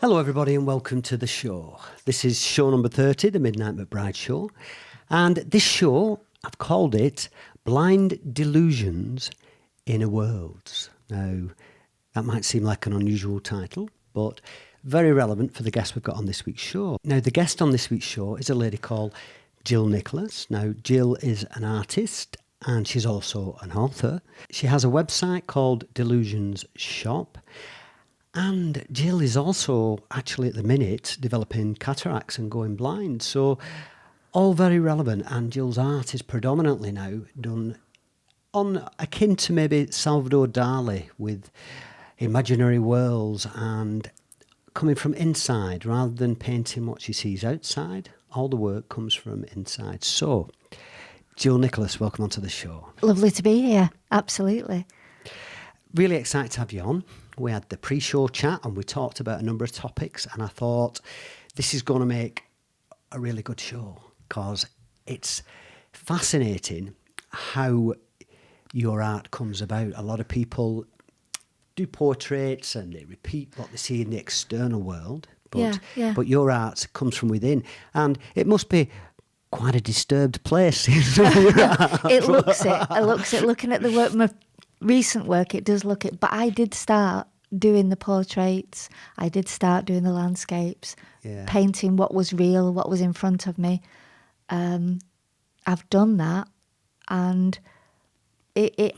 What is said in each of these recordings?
Hello, everybody, and welcome to the show. This is show number 30, the Midnight McBride show. And this show, I've called it Blind Delusions, Inner Worlds. Now, that might seem like an unusual title, but very relevant for the guest we've got on this week's show. Now, the guest on this week's show is a lady called Gill Nicholas. Now, Gill is an artist and she's also an author. She has a website called Delusions Shop. And Gill is also actually at the minute developing cataracts and going blind. So all very relevant. And Gill's art is predominantly now done on akin to maybe Salvador Dali with imaginary worlds and coming from inside rather than painting what she sees outside. All the work comes from inside. So, Gill Nicholas, welcome onto the show. Lovely to be here. Absolutely. Really excited to have you on. We had the pre-show chat and we talked about a number of topics, and I thought this is going to make a really good show because it's fascinating how your art comes about. A lot of people do portraits and they repeat what they see in the external world, but your art comes from within, and it must be quite a disturbed place. It looks it. I looks it. Looking at the work, my recent work, it does look it. But I did start doing the portraits. I did start doing the landscapes, painting what was real, what was in front of me. I've done that, and I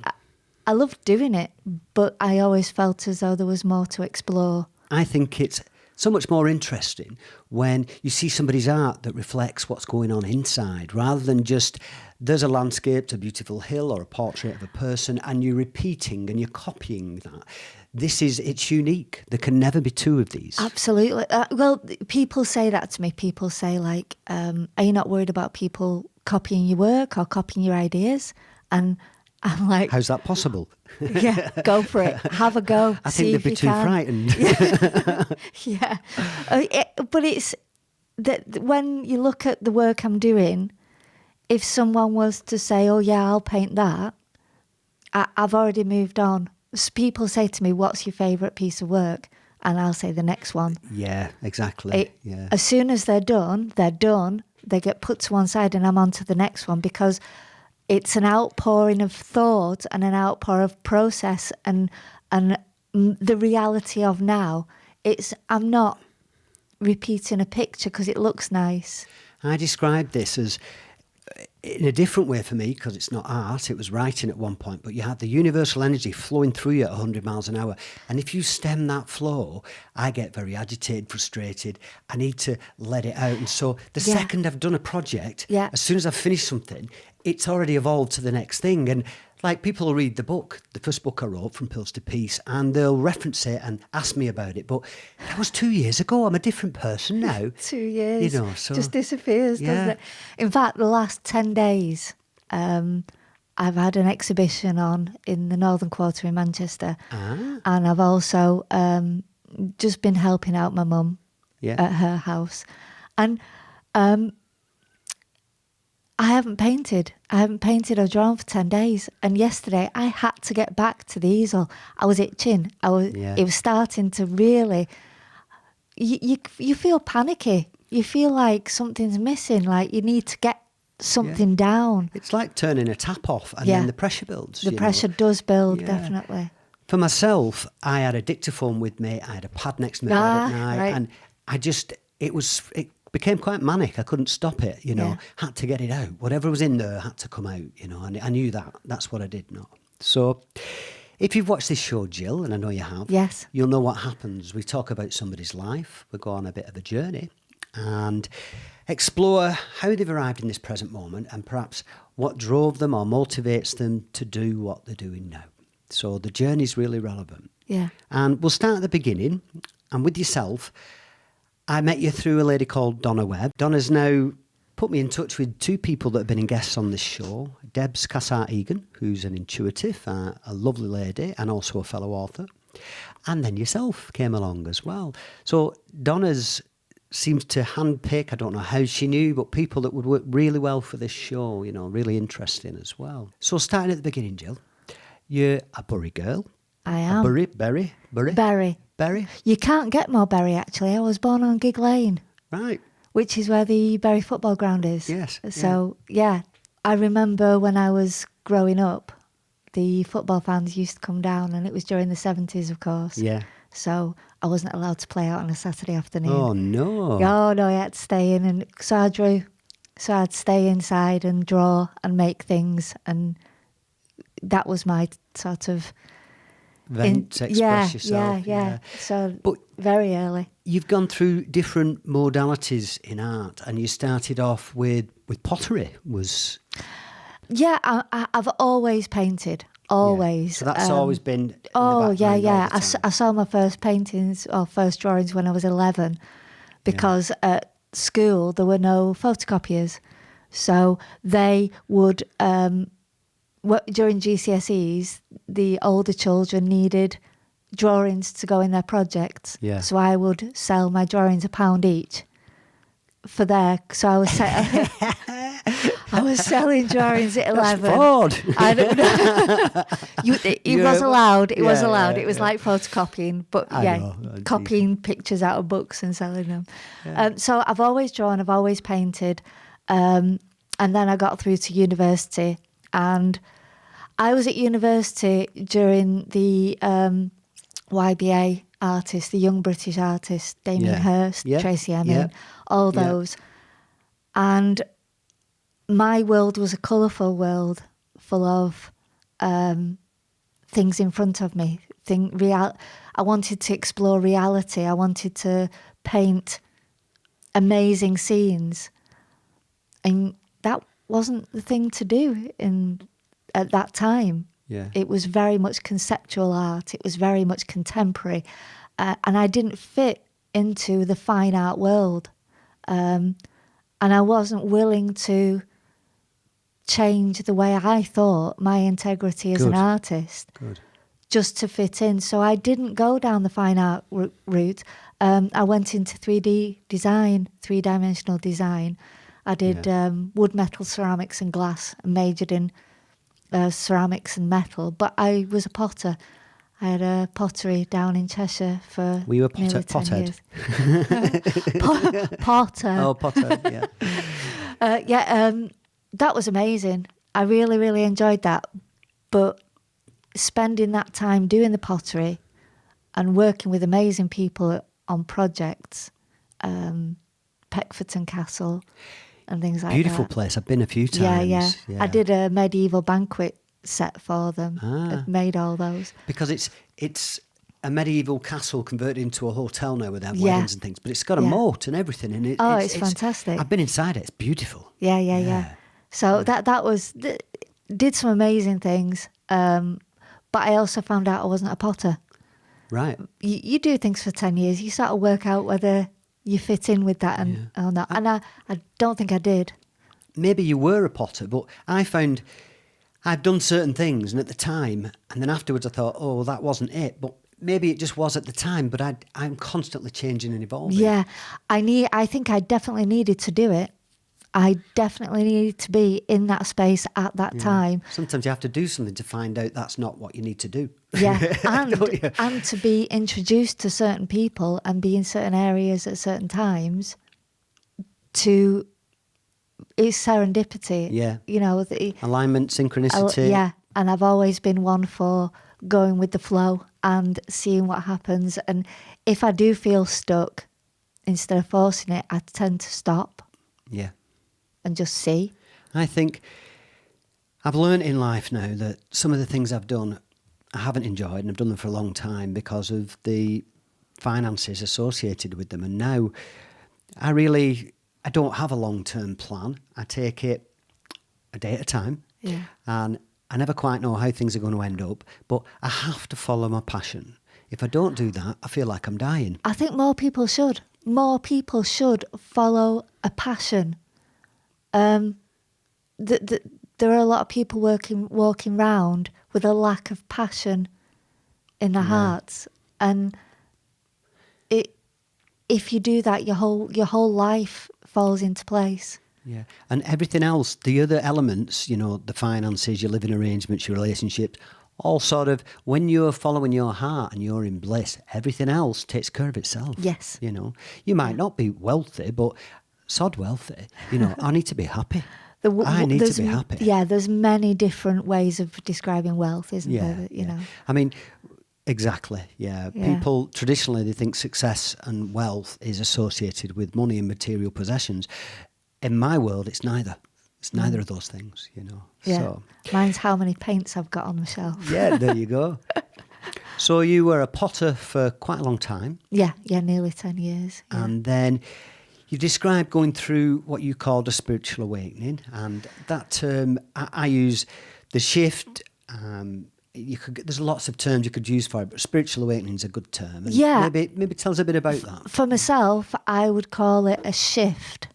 loved doing it, but I always felt as though there was more to explore. I think it's so much more interesting when you see somebody's art that reflects what's going on inside, rather than just there's a landscape, a beautiful hill or a portrait of a person, and you're repeating and you're copying that. It's unique. There can never be two of these. Absolutely. Well, people say that to me. People say, like, are you not worried about people copying your work or copying your ideas? And I'm like, how's that possible? Yeah, go for it. Have a go. I think they'd be too frightened. Yeah. But it's that when you look at the work I'm doing, if someone was to say, oh, yeah, I'll paint that, I've already moved on. People say to me, what's your favourite piece of work? And I'll say the next one. Yeah, exactly. As soon as they're done, they get put to one side and I'm on to the next one, because it's an outpouring of thought and an outpour of process and the reality of now. I'm not repeating a picture because it looks nice. I described this as in a different way for me, because it's not art, it was writing at one point, but you had the universal energy flowing through you at 100 miles an hour. And if you stem that flow, I get very agitated, frustrated. I need to let it out. And so the second I've done a project, as soon as I've finished something, it's already evolved to the next thing. And like, people will read the book, the first book I wrote, From Pills to Peace, and they'll reference it and ask me about it. But that was 2 years ago. I'm a different person now. 2 years. You know, so just disappears, doesn't it? In fact, the last 10 days, I've had an exhibition on in the Northern Quarter in Manchester. And I've also just been helping out my mum at her house. And I haven't painted or drawn for 10 days. And yesterday I had to get back to the easel. I was itching. It was starting to really, you feel panicky. You feel like something's missing, like you need to get something down. It's like turning a tap off and then the pressure builds. The pressure does build, definitely. For myself, I had a dictaphone with me. I had a pad next to me at night. And it became quite manic. I couldn't stop it, had to get it out. Whatever was in there had to come out, and I knew that. That's what I did know. So if you've watched this show, Gill, and I know you have, you'll know what happens. We talk about somebody's life. We go on a bit of a journey and explore how they've arrived in this present moment and perhaps what drove them or motivates them to do what they're doing now. So the journey's really relevant. Yeah. And we'll start at the beginning. And with yourself, I met you through a lady called Donna Webb. Donna's now put me in touch with two people that have been in guests on this show. Debs Cassar-Egan, who's an intuitive, a lovely lady, and also a fellow author. And then yourself came along as well. So Donna's seems to handpick, I don't know how she knew, but people that would work really well for this show, really interesting as well. So starting at the beginning, Gill, you're a Bury girl. I am. Bury? Bury. You can't get more Bury, actually. I was born on Gig Lane. Right. Which is where the Bury football ground is. Yes. So, yeah. I remember when I was growing up, the football fans used to come down, and it was during the 70s, of course. Yeah. So I wasn't allowed to play out on a Saturday afternoon. Oh, no. Oh, no, I had to stay in. And so I drew. So I'd stay inside and draw and make things. And that was my sort of... Express yourself. Yeah. So but very early. You've gone through different modalities in art, and you started off with pottery. Yeah, I've always painted. Always. Yeah. So that's always been. In oh the background yeah. all the time. I saw my first paintings or first drawings when I was 11, because at school there were no photocopiers, so they would. During GCSEs, the older children needed drawings to go in their projects. Yeah. So I would sell my drawings £1 each for their. So I was I was selling drawings at 11. That's fraud. I don't know. It was allowed. It was allowed. It was yeah. like photocopying, but I know. copying pictures out of books and selling them. Yeah. So I've always drawn. I've always painted, and then I got through to university, and I was at university during the YBA artists, the Young British Artists, Damien Hirst, Tracy Emin, all those. And my world was a colourful world full of things in front of me. I wanted to explore reality. I wanted to paint amazing scenes. And that wasn't the thing to do at that time. Yeah. It was very much conceptual art. It was very much contemporary. And I didn't fit into the fine art world. And I wasn't willing to change the way I thought, my integrity as an artist, just to fit in. So I didn't go down the fine art route. I went into 3D design, three-dimensional design. I did wood, metal, ceramics and glass, and majored in ceramics and metal, but I was a potter. I had a pottery down in Cheshire for Were you a nearly 10 pothead? years. Potter. Oh, potter, yeah. That was amazing. I really, really enjoyed that. But spending that time doing the pottery and working with amazing people on projects, Peckforton Castle, and things like Beautiful that. place. I've been a few times. Yeah. I did a medieval banquet set for them. I've made all those. Because it's a medieval castle converted into a hotel now with their weddings and things, but it's got a moat and everything. And it's fantastic. I've been inside it. It's beautiful. Yeah. So that was, did some amazing things. But I also found out I wasn't a potter. Right. You do things for 10 years. You sort of work out whether you fit in with that or not. And I don't think I did. Maybe you were a potter, but I found I'd done certain things, and at the time, and then afterwards I thought, oh, that wasn't it. But maybe it just was at the time, but I'm constantly changing and evolving. Yeah, I think I definitely needed to do it. I definitely needed to be in that space at that time. Sometimes you have to do something to find out that's not what you need to do. Yeah, and to be introduced to certain people and be in certain areas at certain times. It's serendipity. Yeah. You know, alignment, synchronicity. Yeah, and I've always been one for going with the flow and seeing what happens. And if I do feel stuck, instead of forcing it, I tend to stop. Yeah. And just see. I think I've learned in life now that some of the things I've done I haven't enjoyed, and I've done them for a long time because of the finances associated with them. And now I don't have a long-term plan. I take it a day at a time. Yeah. And I never quite know how things are going to end up, but I have to follow my passion. If I don't do that, I feel like I'm dying. I think more people should. More people should follow a passion. There are a lot of people walking around with a lack of passion in their hearts, and if you do that, your whole life falls into place. Yeah, and everything else, the other elements, the finances, your living arrangements, your relationships, all sort of, when you're following your heart and you're in bliss, everything else takes care of itself. Yes. You know, you might not be wealthy, but sod wealthy. You know, I need to be happy. I need to be happy. Yeah, there's many different ways of describing wealth, isn't there? You know. I mean, exactly. Yeah. Yeah. People traditionally, they think success and wealth is associated with money and material possessions. In my world, it's neither. It's neither of those things, you know. Yeah. So, Mine's how many paints I've got on the shelf. yeah, there you go. So you were a potter for quite a long time. Yeah, nearly 10 years. Yeah. And then you described going through what you called a spiritual awakening. And that term, I use the shift. There's lots of terms you could use for it, but spiritual awakening is a good term. And Yeah. Maybe tell us a bit about that. For myself, I would call it a shift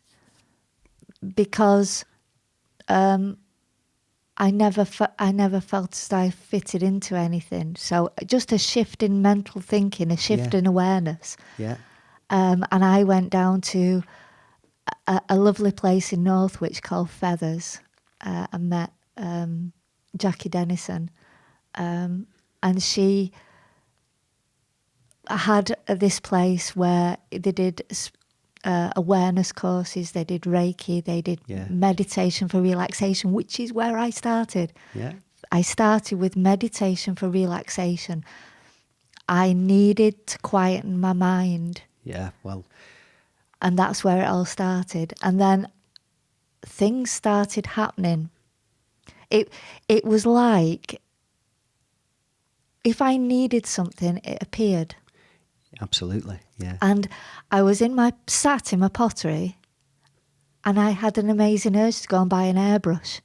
because I never felt as I fitted into anything. So just a shift in mental thinking, a shift in awareness. Yeah. And I went down to a lovely place in Northwich called Feathers and met Jackie Dennison. And she had this place where they did awareness courses, they did Reiki, they did meditation for relaxation, which is where I started. Yeah. I started with meditation for relaxation. I needed to quieten my mind. Yeah, well. And that's where it all started. And then things started happening. It was like if I needed something, it appeared. Absolutely, yeah. And I was sat in my pottery, and I had an amazing urge to go and buy an airbrush.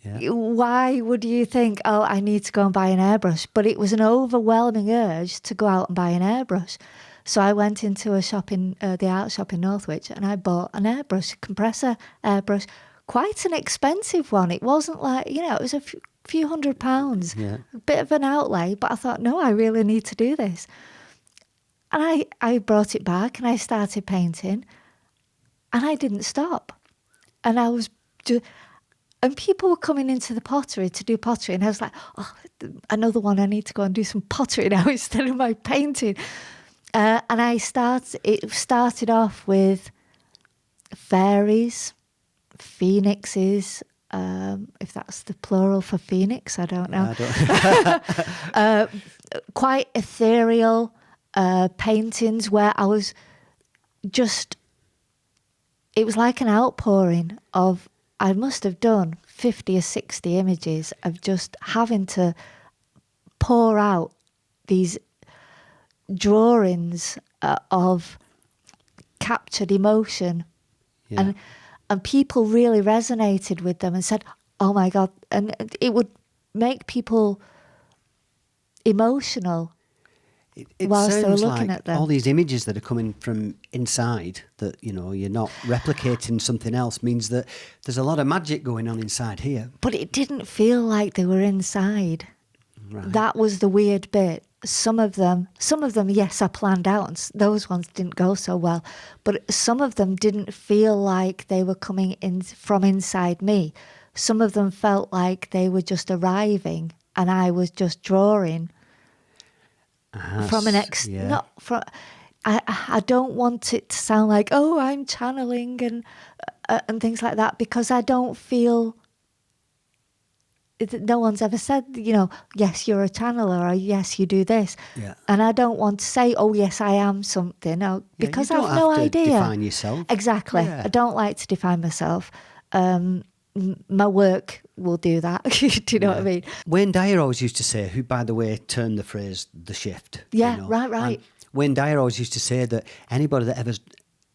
Yeah. Why would you think, oh, I need to go and buy an airbrush? But it was an overwhelming urge to go out and buy an airbrush. So I went into a shop the art shop in Northwich, and I bought an airbrush, a compressor airbrush, quite an expensive one. It wasn't like, it was a few £100, a bit of an outlay, but I thought, no, I really need to do this. And I brought it back and I started painting, and I didn't stop. And and people were coming into the pottery to do pottery, and I was like, oh, another one, I need to go and do some pottery now instead of my painting. And it started off with fairies, phoenixes, if that's the plural for phoenix, I don't know. Quite ethereal paintings where I was just, it was like an outpouring of, I must have done 50 or 60 images of just having to pour out these drawings of captured emotion. And people really resonated with them and said, oh my God, and it would make people emotional it whilst they were sounds looking like at them. all these images that are coming from inside that, you're not replicating something else means that there's a lot of magic going on inside here. But it didn't feel like they were inside. Right. That was the weird bit. Some of them, yes, I planned out, and those ones didn't go so well. But some of them didn't feel like they were coming in from inside me. Some of them felt like they were just arriving, and I was just drawing from an not from. I don't want it to sound like, oh, I'm channeling and things like that, because I don't feel. No one's ever said, yes, you're a channeler, or yes, you do this. Yeah. And I don't want to say, oh, yes, I am something, because I have no idea. You don't have to define yourself. Exactly. Yeah. I don't like to define myself. My work will do that. Do you know what I mean? Wayne Dyer always used to say, who, by the way, termed the phrase the shift. Yeah, right. And Wayne Dyer always used to say that anybody that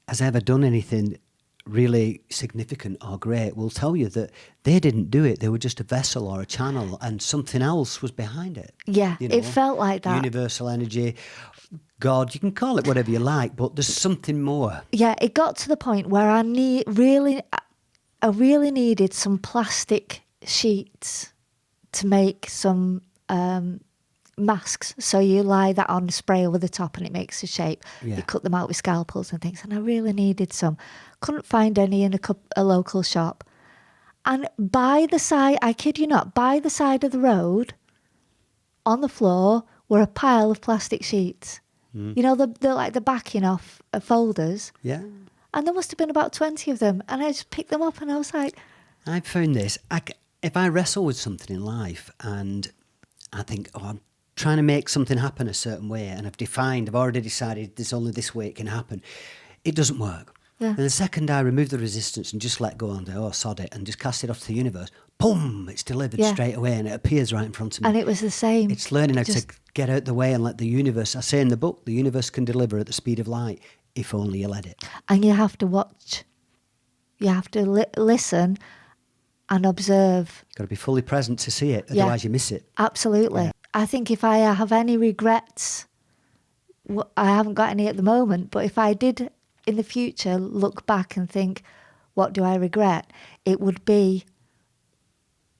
has ever done anything really significant or great will tell you that they didn't do it. They were just a vessel or a channel, and something else was behind it. Yeah, it felt like that. Universal energy, God, you can call it whatever you like, but there's something more. Yeah, it got to the point where I really needed some plastic sheets to make some masks. So you lie that on, spray over the top, and it makes a shape. Yeah. You cut them out with scalpels and things, and I really needed some. Couldn't find any in a local shop. And by the side, I kid you not, by the side of the road, on the floor, were a pile of plastic sheets. You know, the like the backing off folders. Yeah. And there must have been about 20 of them. And I just picked them up and I was like... I've found this. If I wrestle with something in life and I think, I'm trying to make something happen a certain way, and I've already decided there's only this way it can happen, it doesn't work. Yeah. And the second I remove the resistance and just let go and go, sod it, and just cast it off to the universe, boom, it's delivered straight away and it appears right in front of me. And it was the same. It's learning how to get out the way and let the universe, I say in the book, the universe can deliver at the speed of light if only you let it. And you have to watch. You have to listen and observe. You've got to be fully present to see it, otherwise you miss it. Absolutely. Yeah. I think if I have any regrets, I haven't got any at the moment, but if I did in the future look back and think, what do I regret? It would be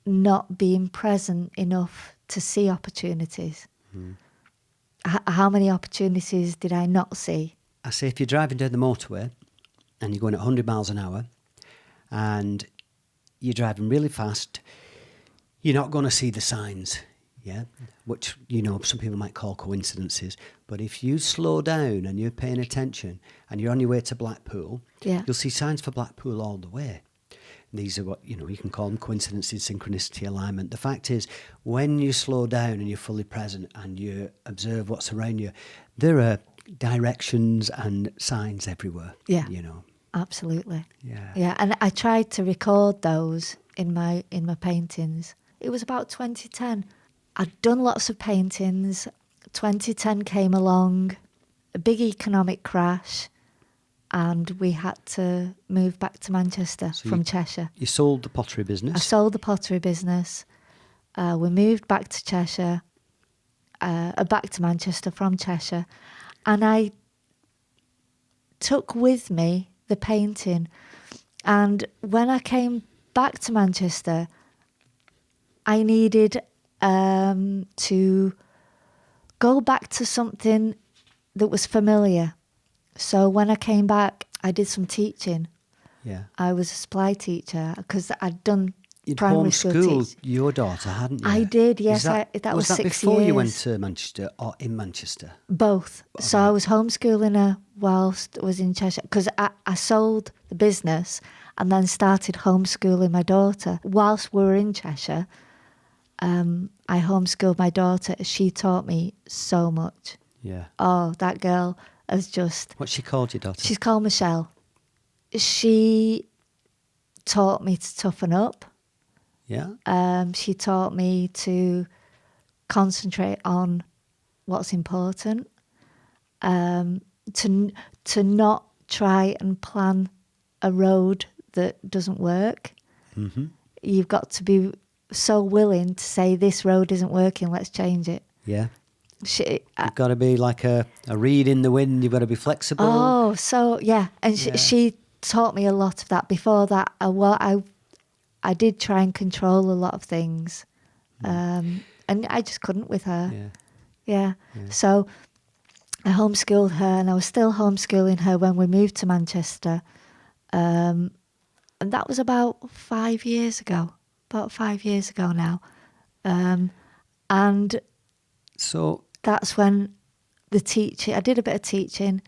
not being present enough to see opportunities. How many opportunities did I not see? I say if you're driving down the motorway and you're going at 100 miles an hour and you're driving really fast, you're not going to see the signs, yeah? Which, you know, some people might call coincidences. But if you slow down and you're paying attention and you're on your way to Blackpool, you'll see signs for Blackpool all the way. And these are what, you know, you can call them coincidences, synchronicity, alignment. The fact is, when you slow down and you're fully present and you observe what's around you, there are directions and signs everywhere, you know. Absolutely. Yeah. Yeah, and I tried to record those in my paintings. It was about 2010. I'd done lots of paintings. 2010 came along, a big economic crash, and we had to move back to Manchester from Cheshire. You sold the pottery business? I sold the pottery business. We moved back to Cheshire, back to Manchester from Cheshire, and I took with me the painting. And when I came back to Manchester, I needed to go back to something that was familiar. So when I came back, I did some teaching. Yeah. I was a supply teacher because I'd done You'd primary school homeschooled your daughter, hadn't you? I did, yes. That that was 6 before years. you went to Manchester or in Manchester? Both. So I was homeschooling her whilst I was in Cheshire because I sold the business and then started homeschooling my daughter. Whilst we were in Cheshire, I homeschooled my daughter. She taught me so much. Yeah. Oh, that girl has just... What's she called, your daughter? She's called Michelle. She taught me to toughen up. Yeah. She taught me to concentrate on what's important, to not try and plan a road that doesn't work. Mm-hmm. You've got to be so willing to say, this road isn't working, let's change it. Yeah. You've got to be like a reed in the wind. You've got to be flexible. Oh, so, yeah. And she taught me a lot of that. Before that, I did try and control a lot of things. And I just couldn't with her. Yeah. So I homeschooled her, and I was still homeschooling her when we moved to Manchester. And that was about 5 years ago. About 5 years ago now. And so that's when I did a bit of teaching,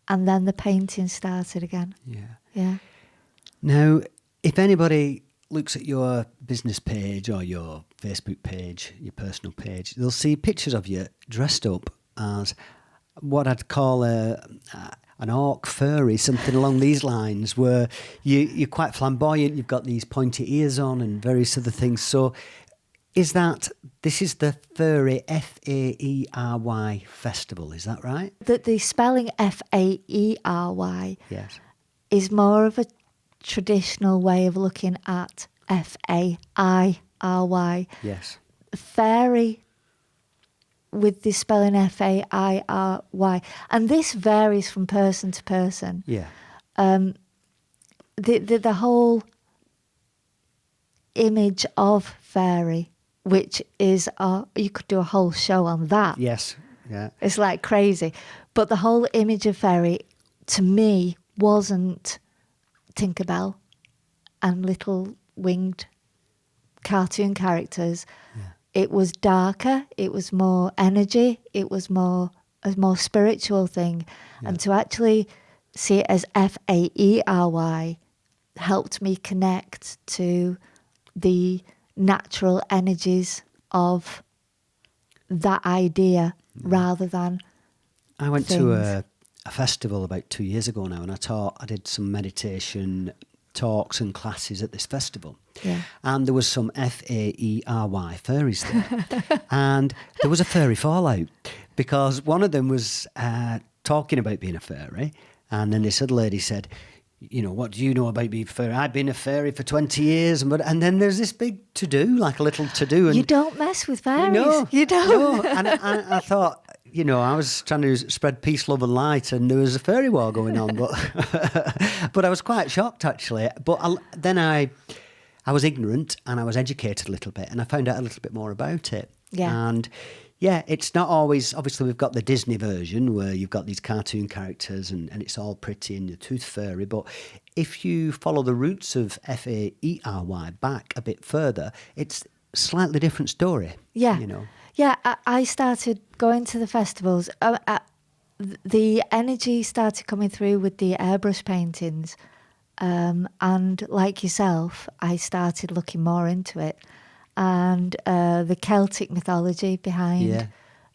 and then the painting started again. Yeah. Now, if anybody looks at your business page or your Facebook page, your personal page, they'll see pictures of you dressed up as what I'd call an orc furry, something along these lines, where you're quite flamboyant, you've got these pointy ears on and various other things. So this is the Furry, F-A-E-R-Y festival, is that right? The spelling F-A-E-R-Y Yes. is more of a traditional way of looking at F-A-I-R-Y. Yes. Fairy with the spelling F-A-I-R-Y. And this varies from person to person. Yeah. The whole image of fairy, which is, you could do a whole show on that. Yes. Yeah. It's like crazy. But the whole image of fairy, to me, wasn't Tinkerbell and little winged cartoon characters. It was darker, it was more energy, it was a more spiritual thing. And to actually see it as Faery helped me connect to the natural energies of that idea rather than I went things. to a festival about 2 years ago now, and I did some meditation talks and classes at this festival. Yeah. And there was some Faery furries there. And there was a furry fallout because one of them was talking about being a furry. And then this other lady said, you know, what do you know about being a furry? I've been a furry for 20 years. And then there's this big to-do, like a little to-do. And You don't mess with fairies. No, You don't. No. And I thought, you know, I was trying to spread peace, love and light, and there was a fairy war going on. But I was quite shocked, actually. But then I was ignorant and I was educated a little bit, and I found out a little bit more about it. Yeah. And yeah, it's not always, obviously we've got the Disney version where you've got these cartoon characters and it's all pretty and the tooth fairy. But if you follow the roots of Faery back a bit further, it's a slightly different story. Yeah. You know. Yeah, I started going to the festivals. The energy started coming through with the airbrush paintings. And like yourself, I started looking more into it. And the Celtic mythology behind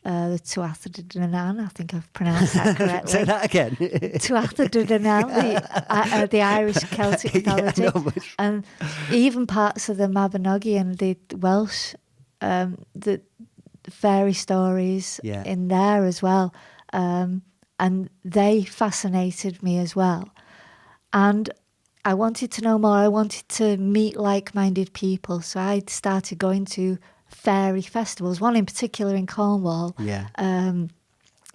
the Tuatha De Danann, I think I've pronounced that correctly. Say that again. Tuatha De Danann, the Irish Celtic mythology. And even parts of the Mabinogi and the Welsh, the fairy stories in there as well. And they fascinated me as well. And I wanted to know more. I wanted to meet like-minded people. So I started going to fairy festivals, one in particular in Cornwall. Yeah.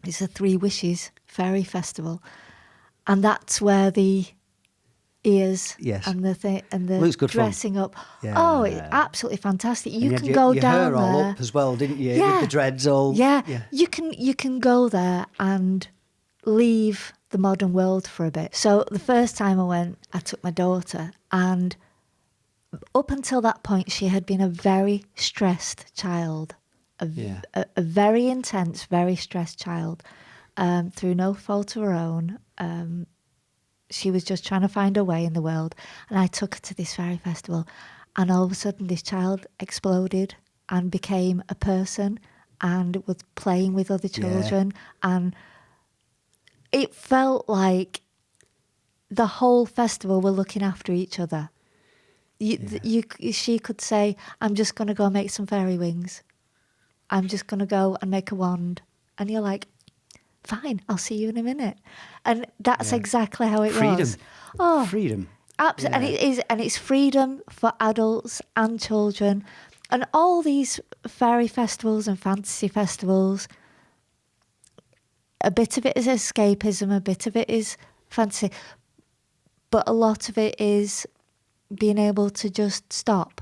It's a Three Wishes fairy festival. And that's where the ears and the Looks good dressing fun. up. Yeah. Oh, it's absolutely fantastic. You and can you go your down hair there. all up as well, didn't you? With the dreads all. Yeah. You can go there and leave the modern world for a bit. So the first time I went, I took my daughter, and up until that point, she had been a very stressed child, a very intense, very stressed child, through no fault of her own. She was just trying to find her way in the world. And I took her to this fairy festival, and all of a sudden this child exploded and became a person and was playing with other children. And it felt like the whole festival were looking after each other. She could say, I'm just going to go make some fairy wings. I'm just going to go and make a wand. And you're like, fine, I'll see you in a minute. And that's exactly how it was. Oh, freedom. Absolutely. And it's freedom for adults and children. And all these fairy festivals and fantasy festivals, a bit of it is escapism, a bit of it is fantasy, but a lot of it is being able to just stop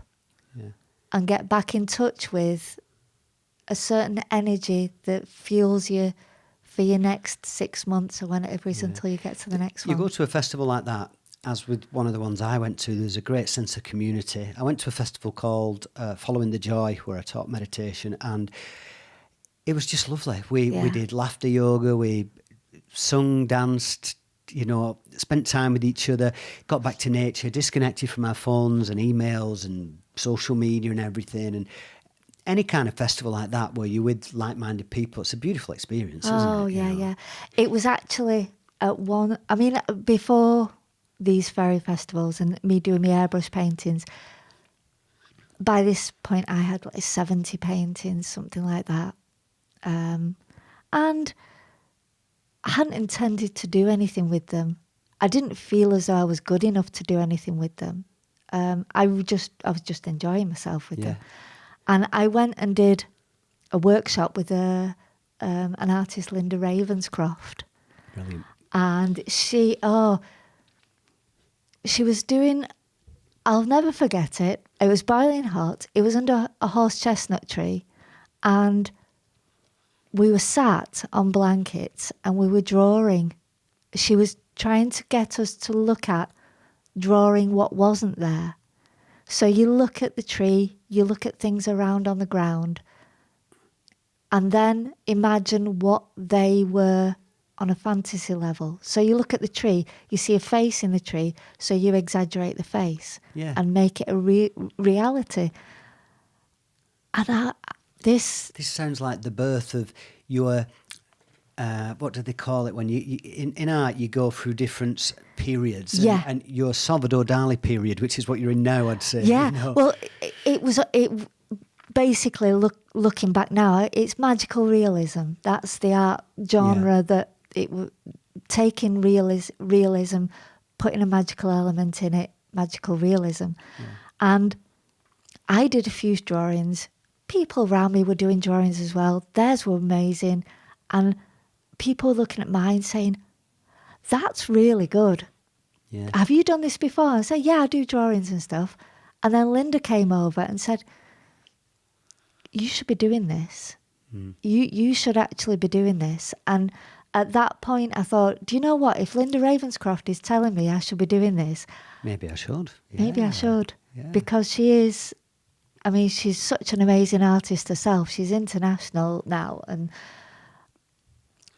and get back in touch with a certain energy that fuels you for your next 6 months or whenever it is until you get to the next one. You go to a festival like that, as with one of the ones I went to, there's a great sense of community. I went to a festival called Following the Joy, where I taught meditation, and it was just lovely. We did laughter yoga, we sung, danced, you know, spent time with each other, got back to nature, disconnected from our phones and emails and social media and everything. And any kind of festival like that where you're with like-minded people, it's a beautiful experience, isn't it? Oh, yeah. It was actually at one... I mean, before these fairy festivals and me doing my airbrush paintings, by this point I had like 70 paintings, something like that. And I hadn't intended to do anything with them. I didn't feel as though I was good enough to do anything with them. I was just enjoying myself with them. And I went and did a workshop with an artist, Linda Ravenscroft. Brilliant. And she was doing, I'll never forget it. It was boiling hot. It was under a horse chestnut tree. And we were sat on blankets and we were drawing. She was trying to get us to look at drawing what wasn't there. So you look at the tree, you look at things around on the ground, and then imagine what they were on a fantasy level. So you look at the tree, you see a face in the tree, so you exaggerate the face and make it a reality. And this sounds like the birth of your, what do they call it when you in art you go through different periods. And your Salvador Dali period, which is what you're in now, I'd say. Yeah, you know? well, it basically, looking back now, it's magical realism. That's the art genre that taking realism, putting a magical element in it, magical realism. Yeah. And I did a few drawings. People around me were doing drawings as well. Theirs were amazing. And people were looking at mine saying, that's really good. Yeah. Have you done this before? I said, yeah, I do drawings and stuff. And then Linda came over and said, you should be doing this. You should actually be doing this. And at that point, I thought, do you know what? If Linda Ravenscroft is telling me I should be doing this, maybe I should. Maybe I should. Yeah. Because she is, I mean, she's such an amazing artist herself. She's international now. And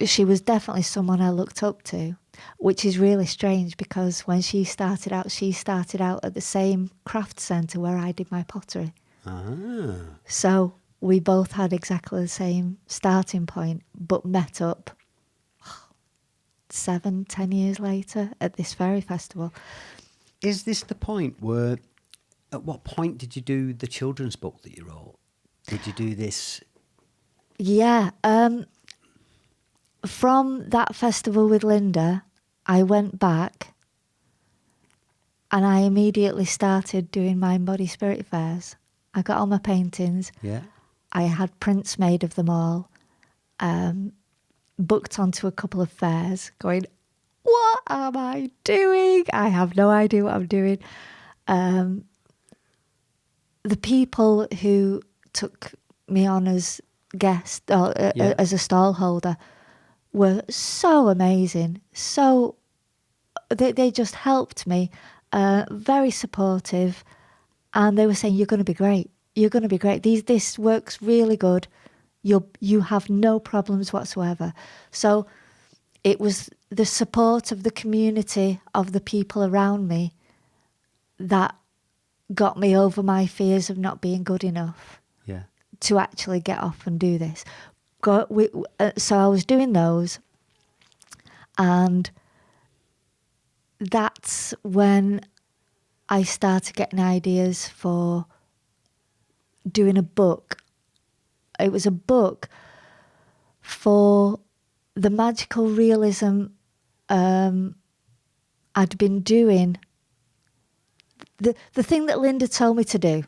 she was definitely someone I looked up to, which is really strange because when she started out at the same craft centre where I did my pottery. Ah. So we both had exactly the same starting point, but met up 7-10 years later at this fairy festival. Is this the point where, at what point did you do the children's book that you wrote? Did you do this? Yeah. From that festival with Linda, I went back and I immediately started doing mind, body, spirit fairs. I got all my paintings. Yeah. I had prints made of them all. Booked onto a couple of fairs going, what am I doing? I have no idea what I'm doing. The people who took me on as guest or as a stall holder were so amazing. So they just helped me, very supportive, and they were saying, you're going to be great. You're going to be great. This works really good. You have no problems whatsoever. So it was the support of the community, of the people around me, that got me over my fears of not being good enough to actually get off and do this. So I was doing those, and that's when I started getting ideas for doing a book. It was a book for the magical realism I'd been doing. The thing that Linda told me to do,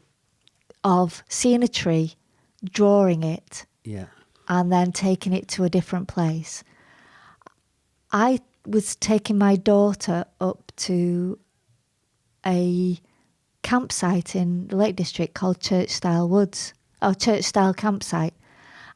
of seeing a tree, drawing it, and then taking it to a different place. I was taking my daughter up to a campsite in the Lake District called Church Style Woods, or Church Style Campsite.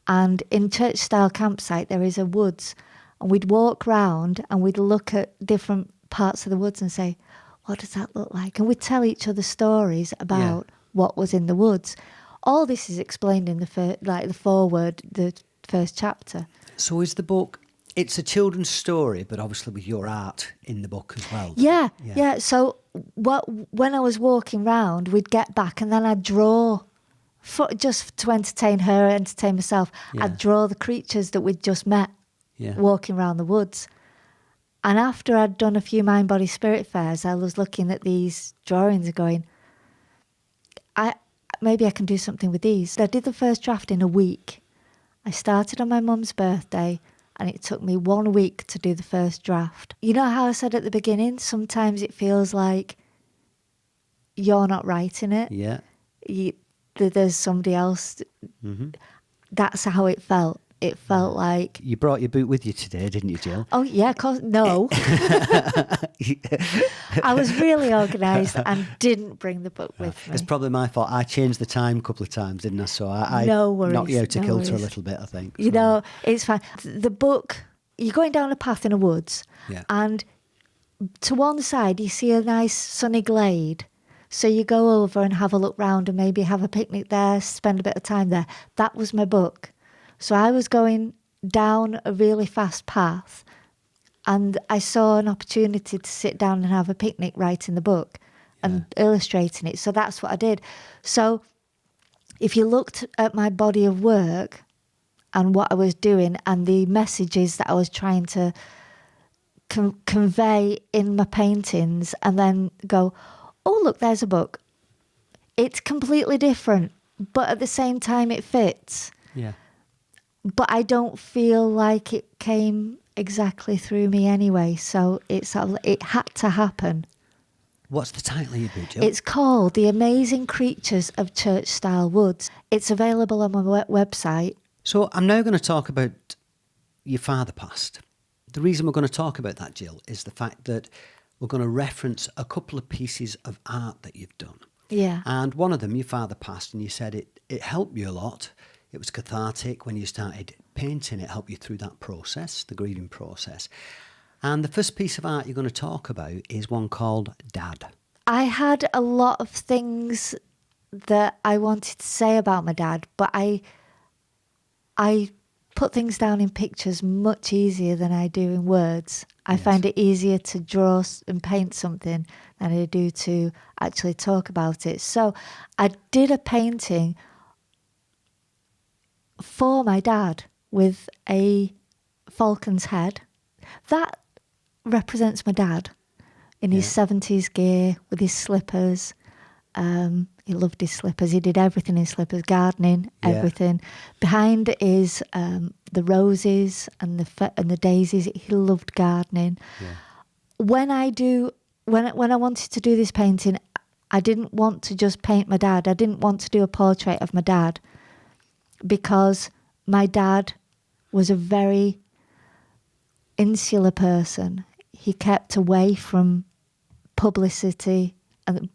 And in Church Style Campsite there is a woods, and we'd walk round and we'd look at different parts of the woods and say, what does that look like? And we'd tell each other stories about what was in the woods. All this is explained in the foreword, the first chapter. So is the book, it's a children's story, but obviously with your art in the book as well. Yeah. So when I was walking round, we'd get back and then I'd draw, just to entertain her, entertain myself. I'd draw the creatures that we'd just met walking around the woods. And after I'd done a few mind, body, spirit fairs, I was looking at these drawings and going, maybe I can do something with these. I did the first draft in a week. I started on my mum's birthday, and it took me 1 week to do the first draft. You know how I said at the beginning, sometimes it feels like you're not writing it. Yeah. There's somebody else. Mm-hmm. That's how it felt. It felt like... You brought your boot with you today, didn't you, Gill? Oh, yeah, of course. No. I was really organised and didn't bring the book with me. It's probably my fault. I changed the time a couple of times, didn't I? So I no worries, knocked you out of kilter a worries. little bit, I think. You know, it's fine. The book, you're going down a path in a woods, and to one side you see a nice sunny glade. So you go over and have a look round and maybe have a picnic there, spend a bit of time there. That was my book. So I was going down a really fast path, and I saw an opportunity to sit down and have a picnic writing the book and illustrating it. So that's what I did. So if you looked at my body of work and what I was doing and the messages that I was trying to convey in my paintings, and then go, oh, look, there's a book. It's completely different, but at the same time it fits. Yeah. But I don't feel like it came exactly through me anyway, so it had to happen. What's the title of your book, Jill? It's called The Amazing Creatures of Church-Style Woods. It's available on my website. So I'm now going to talk about your father passed. The reason we're going to talk about that, Jill, is the fact that we're going to reference a couple of pieces of art that you've done. Yeah. And one of them, your father passed, and you said it helped you a lot. It was cathartic when you started painting. It helped you through that process, the grieving process. And the first piece of art you're going to talk about is one called Dad. I had a lot of things that I wanted to say about my dad, but I put things down in pictures much easier than I do in words. I find it easier to draw and paint something than I do to actually talk about it. So I did a painting for my dad with a falcon's head. That represents my dad in his 70s gear with his slippers. He loved his slippers. He did everything in slippers, gardening, everything. Behind is the roses and the daisies. He loved gardening. Yeah. When I wanted to do this painting, I didn't want to just paint my dad. I didn't want to do a portrait of my dad, because my dad was a very insular person. He kept away from publicity, and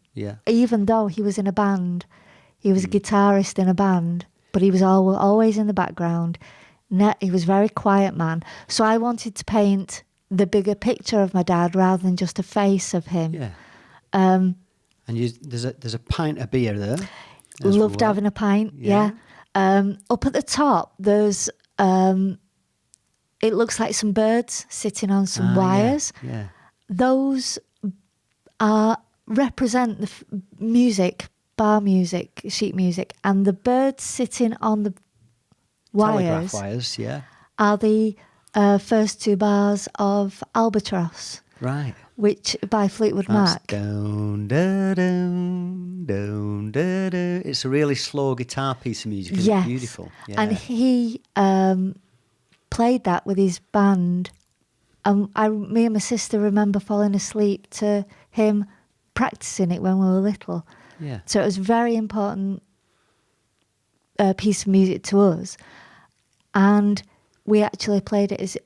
even though he was in a band, he was a guitarist in a band, but he was always in the background. He was a very quiet man. So I wanted to paint the bigger picture of my dad rather than just a face of him. Yeah. And there's a pint of beer there. Loved having a pint. Yeah. Up at the top, there's it looks like some birds sitting on some wires. Yeah. Those represent the music, bar music, sheet music, and the birds sitting on the Telegraph wires, are the first two bars of Albatross. Right. Which by Fleetwood That's Mac. Down, da, down, down, da, da. It's a really slow guitar piece of music. It's beautiful. Yeah. And he played that with his band. Me and my sister remember falling asleep to him practicing it when we were little. Yeah. So it was a very important piece of music to us. And we actually played it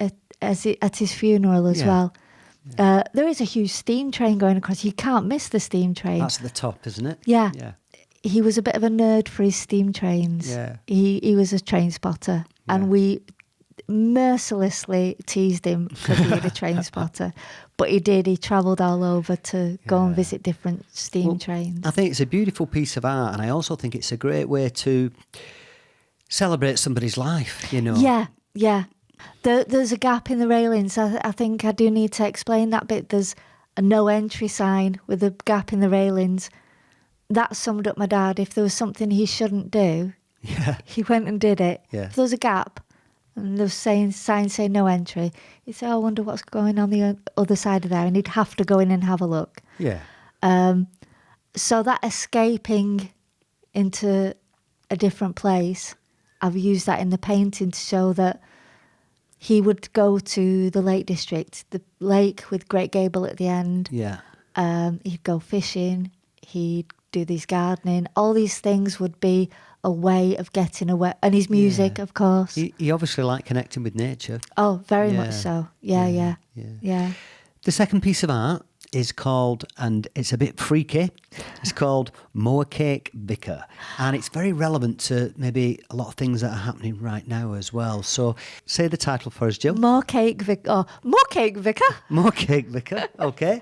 at his funeral as well. Yeah. There is a huge steam train going across. You can't miss the steam train. That's at the top, isn't it? Yeah. Yeah. He was a bit of a nerd for his steam trains. Yeah. He was a train spotter. Yeah. And we mercilessly teased him for being a train spotter. But he did. He travelled all over to go and visit different steam trains. I think it's a beautiful piece of art, and I also think it's a great way to celebrate somebody's life, you know. Yeah, yeah. There's a gap in the railings. I think I do need to explain that bit. There's a no entry sign with a gap in the railings. That summed up my dad. If there was something he shouldn't do, he went and did it. Yeah. If there was a gap and there was signs saying no entry, he'd say, I wonder what's going on the other side of there. And he'd have to go in and have a look. Yeah. So that escaping into a different place, I've used that in the painting to show that he would go to the Lake District, the lake with Great Gable at the end. Yeah. He'd go fishing. He'd do these gardening. All these things would be a way of getting away. And his music, of course. He obviously liked connecting with nature. Oh, very much so. Yeah. The second piece of art is called, and it's a bit freaky, it's called Mower Cake Vicar. And it's very relevant to maybe a lot of things that are happening right now as well. So say the title for us, Jill. Mower Cake Vicar. Oh, Mower Cake Vicar. Mower Cake Vicar, okay.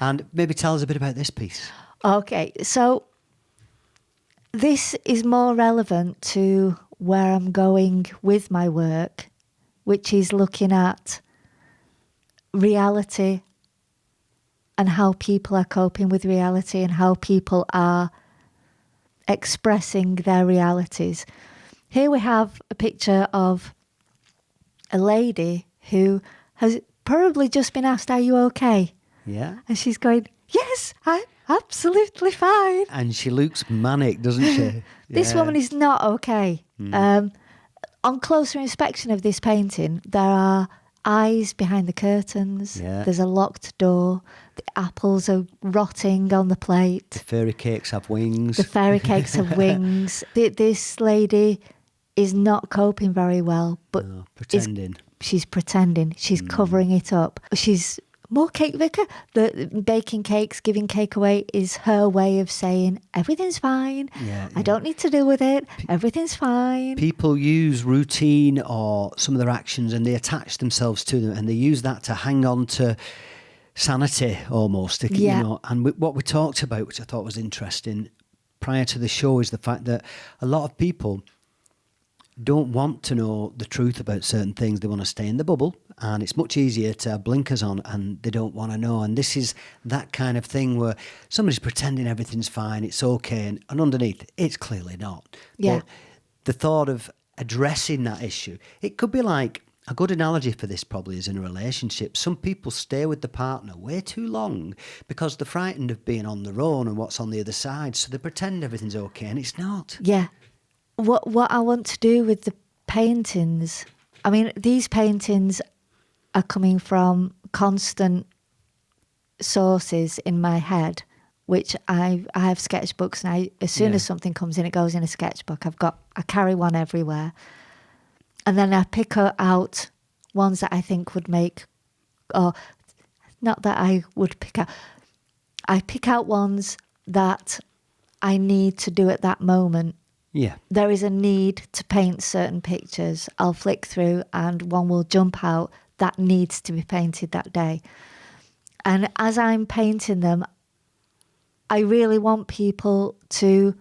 And maybe tell us a bit about this piece. Okay, so this is more relevant to where I'm going with my work, which is looking at reality and how people are coping with reality and how people are expressing their realities. Here we have a picture of a lady who has probably just been asked, "Are you okay?" Yeah. And she's going, "Yes, I'm absolutely fine." And she looks manic, doesn't she? This Yeah. woman is not okay. On closer inspection of this painting, there are eyes behind the curtains. Yeah. There's a locked door. The apples are rotting on the plate. Fairy cakes have wings. The fairy cakes have wings. This lady is not coping very well, but No, pretending. she's pretending. She's covering it up. She's more cake vicar. The baking cakes, giving cake away is her way of saying everything's fine. Yeah, I yeah. don't need to deal with it. Everything's fine. People use routine or some of their actions and they attach themselves to them and they use that to hang on to sanity almost. Yeah. You know, and what we talked about, which I thought was interesting prior to the show, is the fact that a lot of people don't want to know the truth about certain things. They want to stay in the bubble, and it's much easier to have blinkers on and they don't want to know. And this is that kind of thing where somebody's pretending everything's fine, it's okay, and underneath it's clearly not. Yeah. But the thought of addressing that issue, it could be like, a good analogy for this probably is in a relationship. Some people stay with the partner way too long because they're frightened of being on their own and what's on the other side, so they pretend everything's okay and it's not. Yeah. What I want to do with the paintings, I mean, these paintings are coming from constant sources in my head, which I have sketchbooks, and as soon as something comes in, it goes in a sketchbook. I carry one everywhere. And then I pick out ones that I think would make, or not that I would pick out, I pick out ones that I need to do at that moment. Yeah. There is a need to paint certain pictures. I'll flick through and one will jump out that needs to be painted that day. And as I'm painting them, I really want people to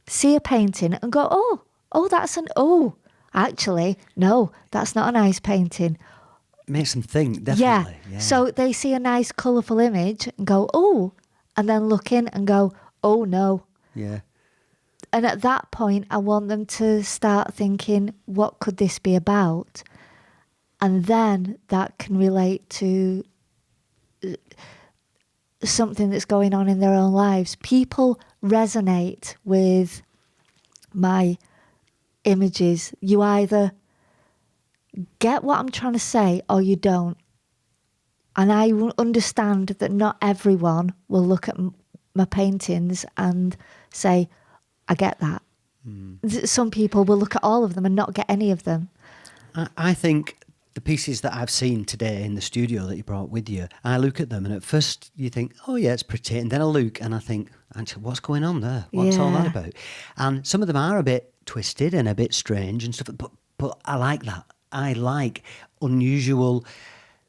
see a painting and go, actually, no, that's not a nice painting. Makes them think, definitely. Yeah. So they see a nice, colourful image and go, oh, and then look in and go, oh, no. Yeah. And at that point, I want them to start thinking, what could this be about? And then that can relate to something that's going on in their own lives. People resonate with my images. You either get what I'm trying to say or you don't. And I understand that not everyone will look at my paintings and say, I get that. Some people will look at all of them and not get any of them. I think the pieces that I've seen today in the studio that you brought with you, I look at them and at first you think, oh yeah, it's pretty. And then I look and I think, actually, what's going on there? What's all that about? And some of them are a bit twisted and a bit strange and stuff, but I like that. I like unusual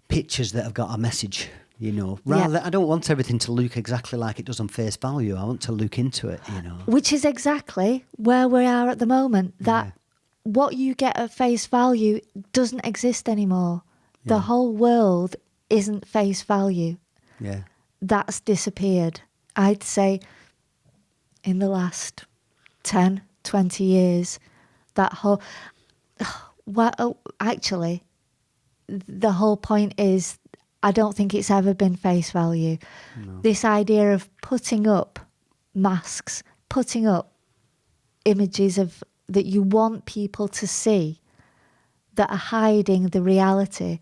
pictures that have got a message, you know. Rather, I don't want everything to look exactly like it does on face value. I want to look into it, you know. Which is exactly where we are at the moment. That what you get at face value doesn't exist anymore. The whole world isn't face value. Yeah. That's disappeared. I'd say in the last 10, 20 years, that whole... Well, actually, the whole point is I don't think it's ever been face value. No. This idea of putting up masks, putting up images of that you want people to see that are hiding the reality.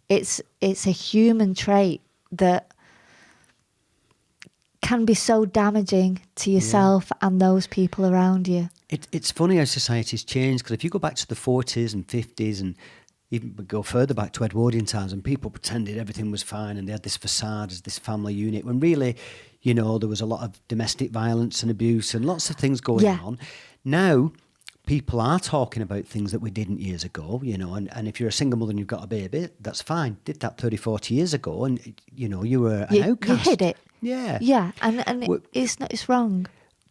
It's a human trait that can be so damaging to yourself and those people around you. It's funny how society's changed, because if you go back to the 40s and 50s and even go further back to Edwardian times, and people pretended everything was fine and they had this facade as this family unit, when really, you know, there was a lot of domestic violence and abuse and lots of things going on. Now, people are talking about things that we didn't years ago, you know, and if you're a single mother and you've got a baby, that's fine. Did that 30, 40 years ago and, you know, you were an outcast. You hid it. Yeah. Yeah, and Well- it's wrong.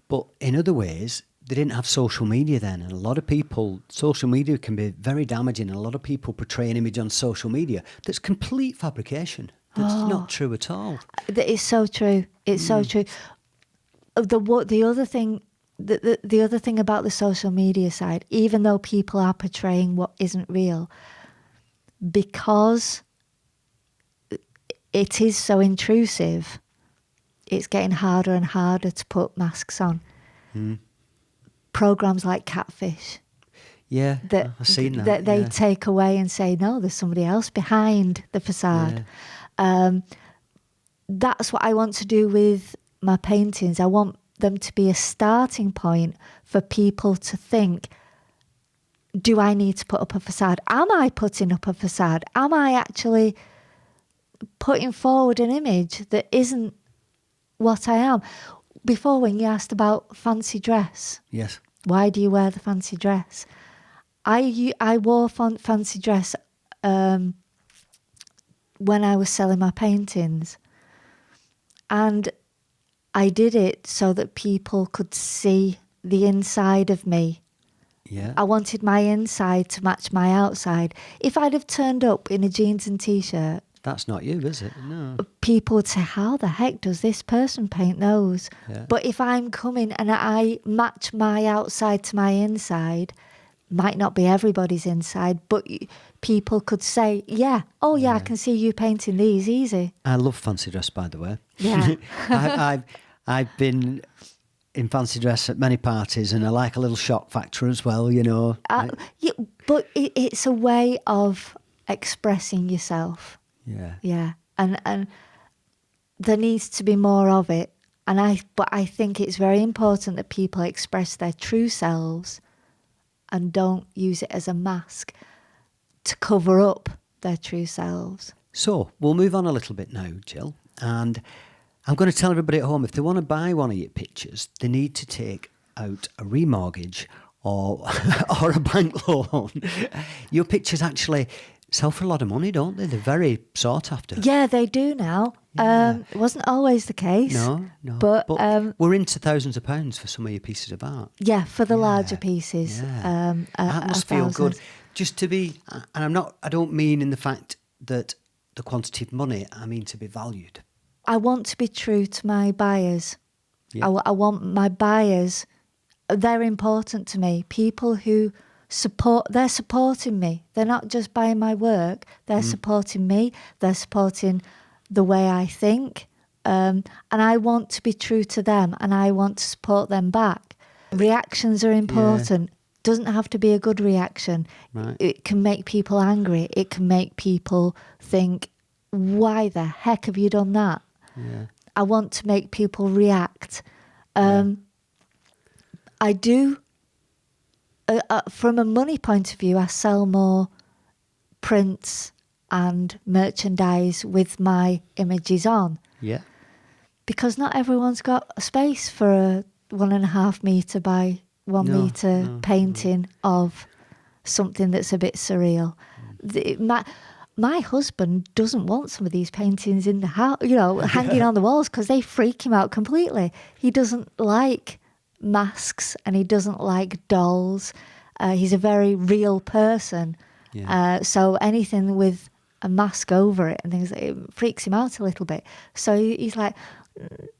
But in other ways, they didn't have social media then. And a lot of people, social media can be very damaging. And a lot of people portray an image on social media that's complete fabrication. That's not true at all. It's so true. It's so true. The other thing, the other thing about the social media side, even though people are portraying what isn't real, because it is so intrusive, it's getting harder and harder to put masks on. Programs like Catfish, Yeah, that I've seen that. they yeah. take away and say, no, there's somebody else behind the facade. That's what I want to do with my paintings. I want them to be a starting point for people to think, do I need to put up a facade? Am I putting up a facade? Am I actually putting forward an image that isn't what I am? Before, when you asked about fancy dress, Yes. why do you wear the fancy dress? I wore fancy dress when I was selling my paintings. And I did it so that people could see the inside of me. Yeah. I wanted my inside to match my outside. If I'd have turned up in a jeans and T-shirt, That's not you, is it? No. people would say, how the heck does this person paint those? Yeah. But if I'm coming and I match my outside to my inside, might not be everybody's inside, but people could say, yeah, oh yeah, I can see you painting these easy. I love fancy dress, by the way. Yeah. I've been in fancy dress at many parties, and I like a little shock factor as well, you know. Yeah, but it's a way of expressing yourself. Yeah. Yeah, and there needs to be more of it. But I think it's very important that people express their true selves and don't use it as a mask to cover up their true selves. So we'll move on a little bit now, Jill, and I'm going to tell everybody at home, if they want to buy one of your pictures, they need to take out a remortgage or or a bank loan. Your pictures actually sell for a lot of money, don't they? They're very sought after. Yeah, they do now. Yeah. It wasn't always the case. No. But we're into thousands of pounds for some of your pieces of art. yeah, for the larger pieces. Yeah. That must feel good. thousands. Just to be, and I don't mean in the fact that the quantity of money, I mean to be valued. I want to be true to my buyers. Yeah. I want my buyers, they're important to me. People who they're supporting me. They're not just buying my work, they're supporting me, they're supporting the way I think. And I want to be true to them, and I want to support them back. Reactions are important. Doesn't have to be a good reaction. Right. It can make people angry. It can make people think, why the heck have you done that? Yeah. I want to make people react. I do, from a money point of view, I sell more prints and merchandise with my images on, Yeah. because not everyone's got a space for a 1.5 metre by 1 metre painting of something that's a bit surreal. My husband doesn't want some of these paintings in the house, hanging on the walls, because they freak him out completely. He doesn't like masks and he doesn't like dolls. He's a very real person. Yeah. So anything with a mask over it and things, it freaks him out a little bit. So he's like,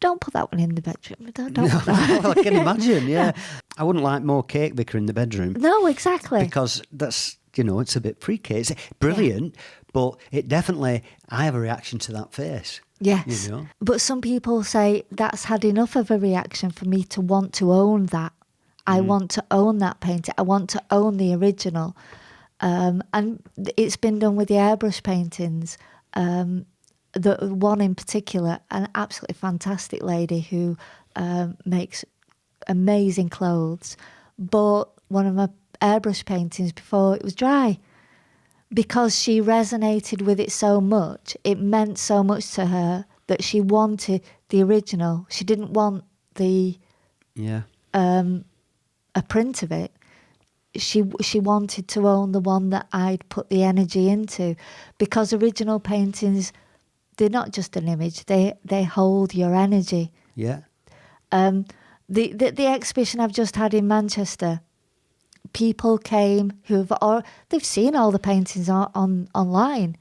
don't put that one in the bedroom. Don't put that. Well, I can imagine, yeah. I wouldn't like more cake vicar in the bedroom. No, exactly. Because that's, it's a bit freaky. It's brilliant, but it definitely, I have a reaction to that face. Yes. You know? But some people say that's had enough of a reaction for me to want to own that. I want to own that painting. I want to own the original. And it's been done with the airbrush paintings. The one in particular, an absolutely fantastic lady who makes amazing clothes, bought one of my airbrush paintings before it was dry, because she resonated with it so much. It meant so much to her that she wanted the original. She didn't want a print of it. She wanted to own the one that I'd put the energy into, because original paintings, they're not just an image. They hold your energy. Yeah. The exhibition I've just had in Manchester, people came they've seen all the paintings on online,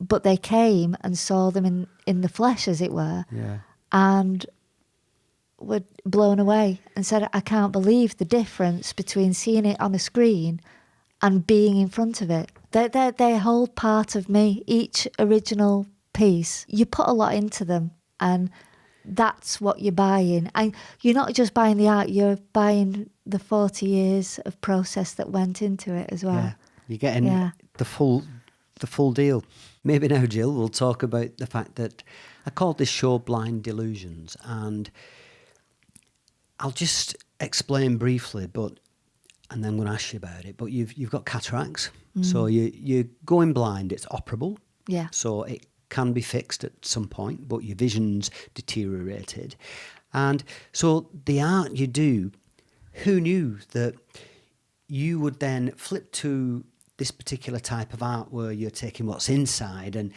but they came and saw them in the flesh, as it were, Yeah. and were blown away and said, I can't believe the difference between seeing it on a screen and being in front of it. They hold part of me. Each original piece, you put a lot into them, and that's what you're buying. And you're not just buying the art, you're buying the 40 years of process that went into it as well. Yeah. You're getting the full deal. Maybe now, Gill, we'll talk about the fact that I called this show Blind Delusions, and I'll just explain briefly, and then I'm going to ask you about it. But you've got cataracts, so you're going blind. It's operable, Yeah. so it can be fixed at some point, but your vision's deteriorated, and so the art you do. Who knew that you would then flip to this particular type of art where you're taking what's inside and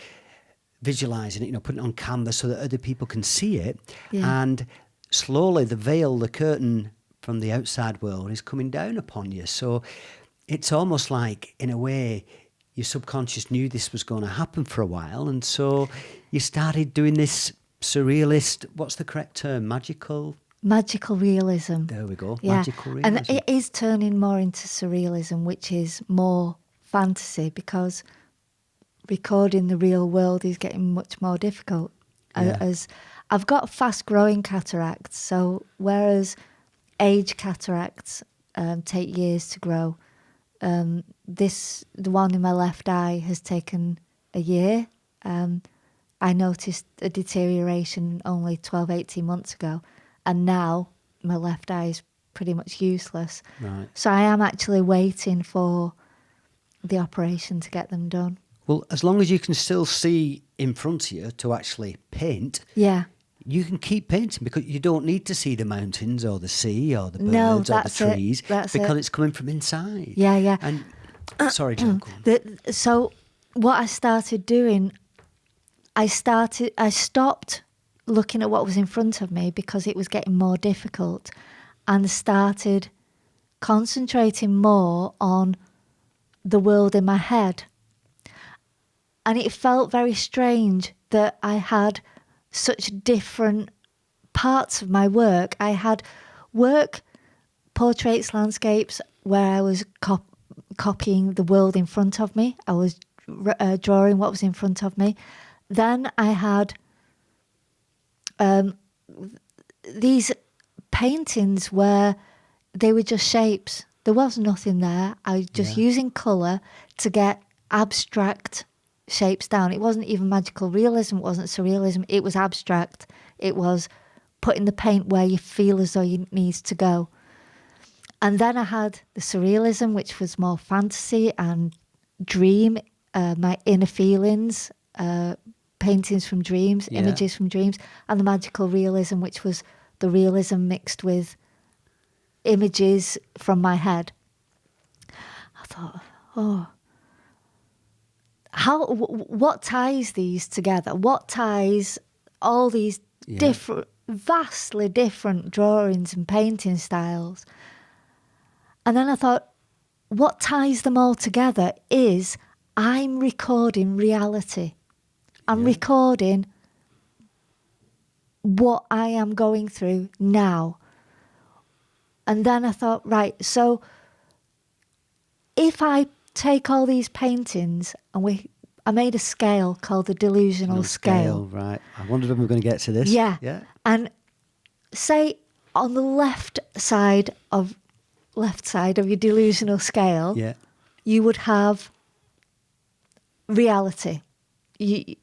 visualizing it, putting it on canvas so that other people can see it, and slowly the veil, the curtain from the outside world is coming down upon you. So it's almost like, in a way, your subconscious knew this was going to happen for a while, and so you started doing this surrealist, what's the correct term, magical realism. There we go. Yeah. Magical realism. And it is turning more into surrealism, which is more fantasy, because recording the real world is getting much more difficult. As I've got fast growing cataracts, so whereas age cataracts take years to grow, the one in my left eye has taken a year. I noticed a deterioration only 12, 18 months ago, and now my left eye is pretty much useless. Right. So I am actually waiting for the operation to get them done. Well, as long as you can still see in front of you to actually paint, Yeah. you can keep painting, because you don't need to see the mountains or the sea or the birds No, or the that's it. trees, That's because it. it's coming from inside. Yeah, yeah. And sorry, Jill, go on. So what I started doing, I stopped looking at what was in front of me because it was getting more difficult, and started concentrating more on the world in my head. And it felt very strange that I had such different parts of my work. I had work, portraits, landscapes, where I was copying the world in front of me. I was drawing what was in front of me. Then I had these paintings where they were just shapes. There was nothing there. I was just using colour to get abstract shapes down. It wasn't even magical realism, it wasn't surrealism, it was abstract. It was putting the paint where you feel as though it needs to go. And then I had the surrealism, which was more fantasy and dream, my inner feelings, paintings from dreams, images from dreams, and the magical realism, which was the realism mixed with images from my head. I thought, what ties these together? What ties all these different, vastly different drawings and painting styles? And then I thought, what ties them all together is I'm recording reality. I'm recording what I am going through now. And then I thought, right, so if I take all these paintings and I made a scale called the delusional scale. Right. I wondered if we were going to get to this. Yeah. Yeah. And say on the left side of your delusional scale, you would have reality.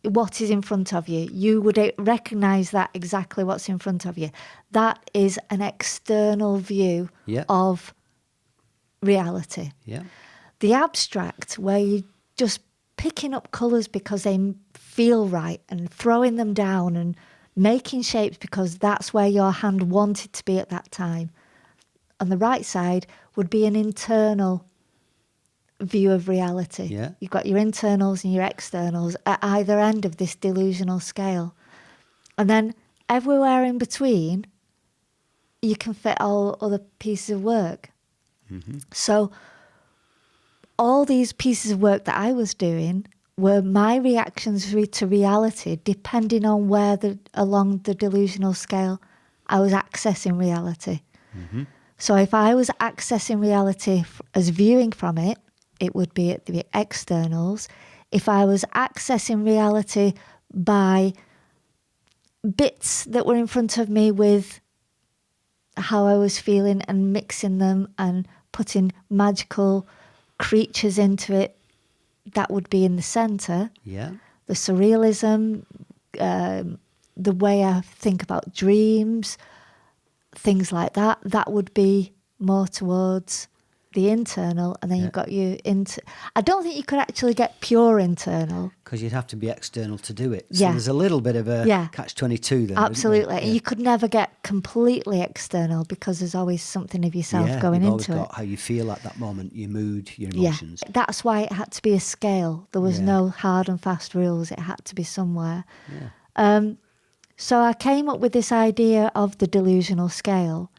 What is in front of you. You would recognise that exactly what's in front of you. That is an external view of reality. Yeah. The abstract, where you're just picking up colours because they feel right and throwing them down and making shapes because that's where your hand wanted to be at that time. On the right side would be an internal view of reality. Yeah. You've got your internals and your externals at either end of this delusional scale. And then everywhere in between, you can fit all other pieces of work. Mm-hmm. So all these pieces of work that I was doing were my reactions to reality, depending on where along the delusional scale I was accessing reality. Mm-hmm. So if I was accessing reality as viewing from it, it would be at the externals. If I was accessing reality by bits that were in front of me with how I was feeling and mixing them and putting magical creatures into it, that would be in the centre. Yeah. The surrealism, the way I think about dreams, things like that, that would be more towards the internal. And then you've got your I don't think you could actually get pure internal. Because you'd have to be external to do it. So Yeah. there's a little bit of a catch-22 there. Absolutely. Isn't there? And you could never get completely external because there's always something of yourself going you've into always it. got how you feel at that moment, your mood, your emotions. Yeah, that's why it had to be a scale. There was no hard and fast rules. It had to be somewhere. Yeah. So I came up with this idea of the delusional scale,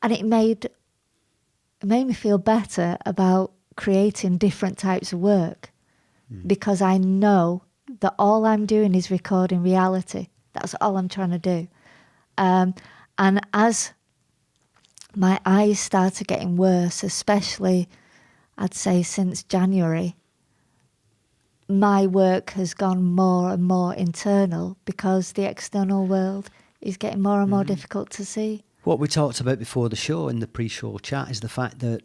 and it made me feel better about creating different types of work because I know that all I'm doing is recording reality. That's all I'm trying to do. And as my eyes started getting worse, especially, I'd say, since January, my work has gone more and more internal because the external world is getting more and more difficult to see. What we talked about before the show, in the pre-show chat, is the fact that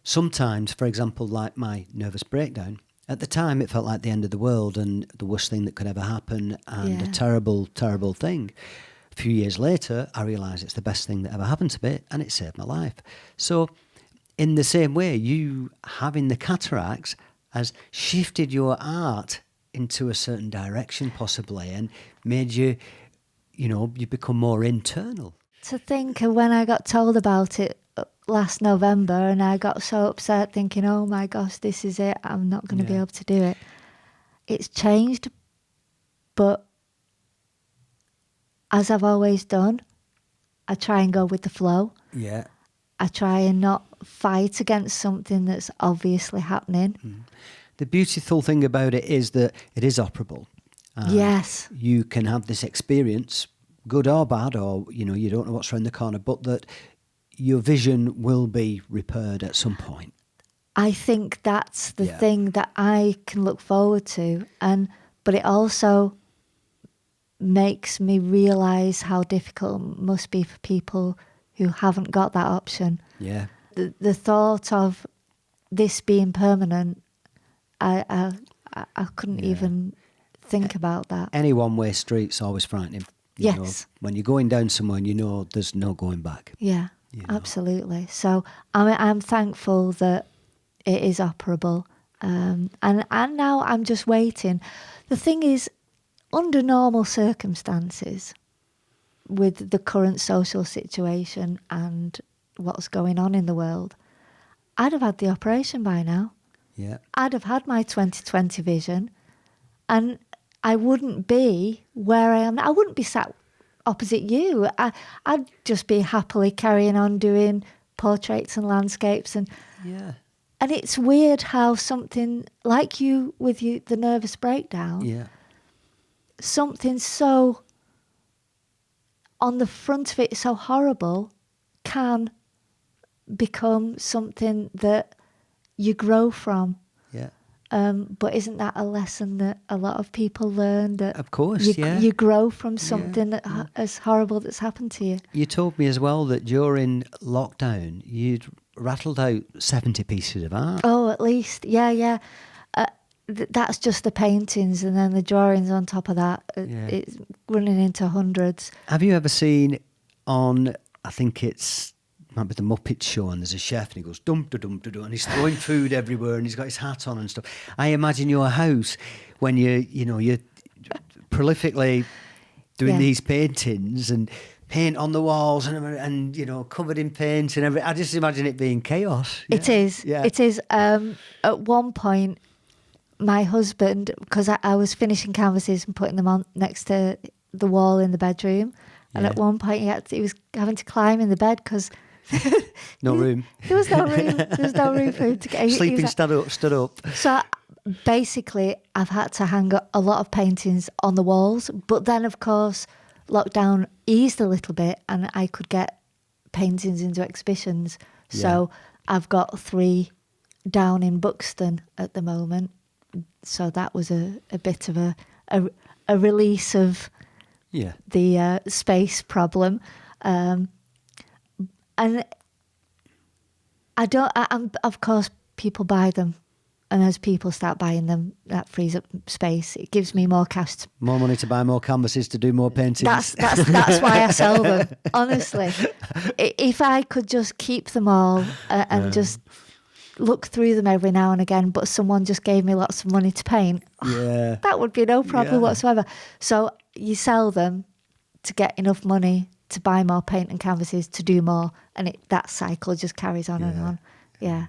sometimes, for example, like my nervous breakdown, at the time it felt like the end of the world and the worst thing that could ever happen and a terrible, terrible thing. A few years later, I realised it's the best thing that ever happened to me and it saved my life. So in the same way, you having the cataracts has shifted your art into a certain direction possibly and made you, you become more internal. To think of when I got told about it last November and I got so upset thinking, oh my gosh, this is it, I'm not going to be able to do it. It's changed, but as I've always done, I try and go with the flow. Yeah. I try and not fight against something that's obviously happening. The beautiful thing about it is that it is operable. Yes. You can have this experience, good or bad, or, you don't know what's around the corner, but that your vision will be repaired at some point. I think that's the thing that I can look forward to. But it also makes me realise how difficult it must be for people who haven't got that option. Yeah. The thought of this being permanent, I couldn't even think about that. Any one-way street's always frightening. You know, Yes. when you're going down somewhere and you know there's no going back. Yeah, know. absolutely. So I'm thankful that it is operable. And now I'm just waiting. The thing is, under normal circumstances, with the current social situation and what's going on in the world, I'd have had the operation by now. Yeah. I'd have had my 2020 vision and I wouldn't be where I am. I wouldn't be sat opposite you. I'd just be happily carrying on doing portraits and landscapes. And it's weird how something like you with the nervous breakdown, something so on the front of it so horrible can become something that you grow from. Yeah. But isn't that a lesson that a lot of people learn? That of course, you grow from something that as horrible that's happened to you. You told me as well that during lockdown you'd rattled out 70 pieces of art. Oh, at least, yeah. That's just the paintings, and then the drawings on top of that. It's running into hundreds. Have you ever seen on? I think might be the Muppet Show, and there's a chef and he goes dum da dum da dum, and he's throwing food everywhere and he's got his hat on and stuff. I imagine your house when you're prolifically doing these paintings and paint on the walls and you know, covered in paint and everything. I just imagine it being chaos. It is. Yeah. It is. At one point, my husband, because I was finishing canvases and putting them on next to the wall in the bedroom, and at one point he was having to climb in the bed because No room. There was no room. There was no room for him to get. Sleeping stood up. So basically, I've had to hang a lot of paintings on the walls. But then, of course, lockdown eased a little bit, and I could get paintings into exhibitions. So I've got 3 down in Buxton at the moment. So that was a bit of a release of the space problem. And of course, people buy them. And as people start buying them, that frees up space. It gives me more cash. More money to buy more canvases to do more paintings. That's why I sell them, honestly. If I could just keep them all and just look through them every now and again, but someone just gave me lots of money to paint, that would be no problem whatsoever. So you sell them to get enough money to buy more paint and canvases to do more, and that cycle just carries on and on. Yeah.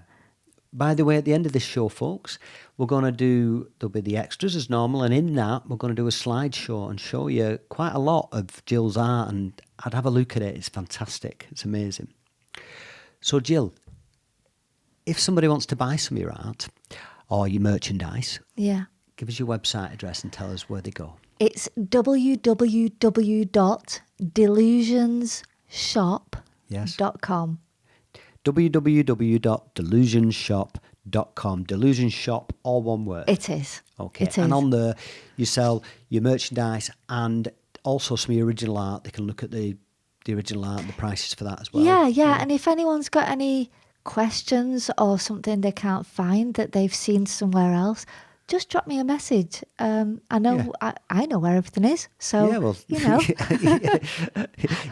By the way, at the end of this show, folks, there'll be the extras as normal, and in that we're going to do a slideshow and show you quite a lot of Gill's art, and I'd have a look at it. It's fantastic. It's amazing. So, Gill, if somebody wants to buy some of your art or your merchandise, give us your website address and tell us where they go. It's www.delusionshop.com. www.delusionshop.com. Delusion Shop, all one word. It is. Okay. It is. And on there, you sell your merchandise and also some of your original art. They can look at the original art and the prices for that as well. Yeah. And if anyone's got any questions or something they can't find that they've seen somewhere else, just drop me a message. I know where everything is. So, you know.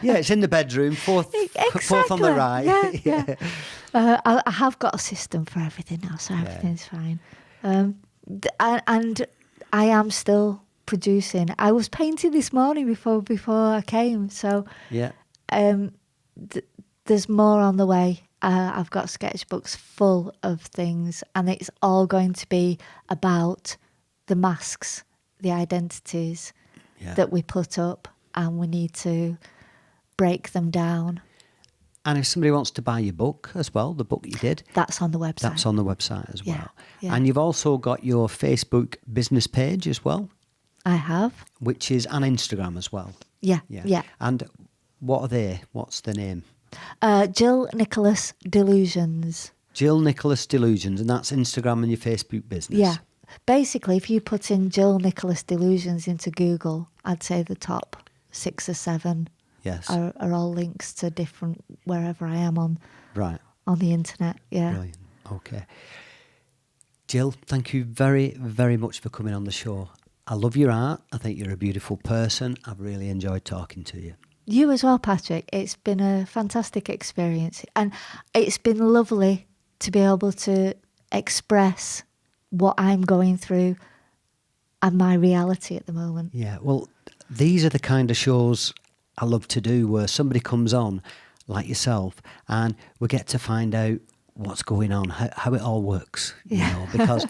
It's in the bedroom, fourth on the right. Yeah. I have got a system for everything now, so everything's fine. And I am still producing. I was painting this morning before I came, so there's more on the way. I've got sketchbooks full of things, and it's all going to be about the masks, the identities that we put up, and we need to break them down. And if somebody wants to buy your book as well, the book you did, that's on the website. That's on the website as well. Yeah. And you've also got your Facebook business page as well. I have. Which is on Instagram as well. Yeah. And what are they? What's the name? Gill Nicholas Delusions. Gill Nicholas Delusions, and that's Instagram and your Facebook business. Yeah. Basically, if you put in Gill Nicholas Delusions into Google, I'd say the top 6 or 7 are all links to different, wherever I am on the internet. Yeah. Brilliant. Okay. Gill, thank you very, very much for coming on the show. I love your art. I think you're a beautiful person. I've really enjoyed talking to you. You as well, Patrick. It's been a fantastic experience, and it's been lovely to be able to express what I'm going through and my reality at the moment. Yeah, well, these are the kind of shows I love to do, where somebody comes on, like yourself, and we get to find out what's going on, how it all works, you know, because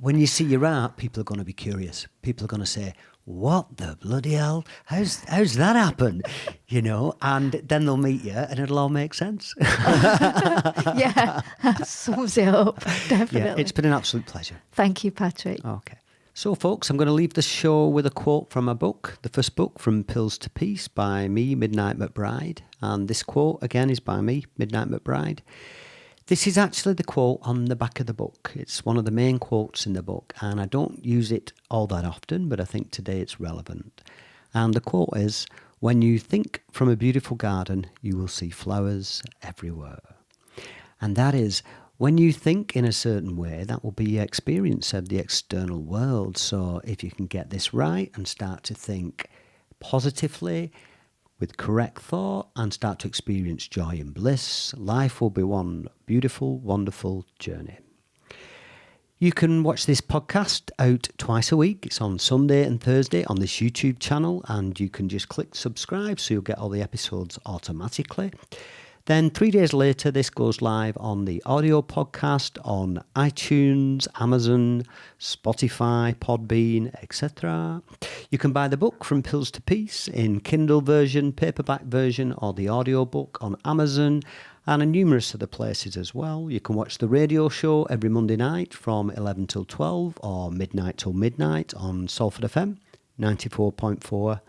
when you see your art, people are going to be curious. People are going to say, what the bloody hell? How's that happened? You know, and then they'll meet you and it'll all make sense. Yeah, that sums it up, definitely. Yeah, it's been an absolute pleasure. Thank you, Patrick. Okay. So, folks, I'm going to leave the show with a quote from my book, the first book, From Pills to Peace, by me, Midnight McBride. And this quote, again, is by me, Midnight McBride. This is actually the quote on the back of the book. It's one of the main quotes in the book, and I don't use it all that often, but I think today it's relevant. And the quote is, when you think from a beautiful garden, you will see flowers everywhere. And that is, when you think in a certain way, that will be your experience of the external world. So if you can get this right and start to think positively, with correct thought, and start to experience joy and bliss, life will be one beautiful, wonderful journey. You can watch this podcast out twice a week. It's on Sunday and Thursday on this YouTube channel, and you can just click subscribe so you'll get all the episodes automatically. Then 3 days later, this goes live on the audio podcast on iTunes, Amazon, Spotify, Podbean, etc. You can buy the book From Pills to Peace in Kindle version, paperback version, or the audio book on Amazon, and in numerous other places as well. You can watch the radio show every Monday night from 11 till 12 or midnight till midnight on Salford FM, 94.4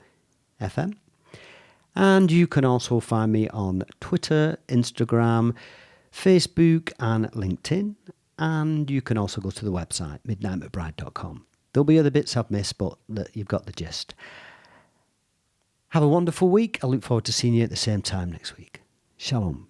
FM. And you can also find me on Twitter, Instagram, Facebook and LinkedIn. And you can also go to the website, midnightmcbride.com. There'll be other bits I've missed, but you've got the gist. Have a wonderful week. I look forward to seeing you at the same time next week. Shalom.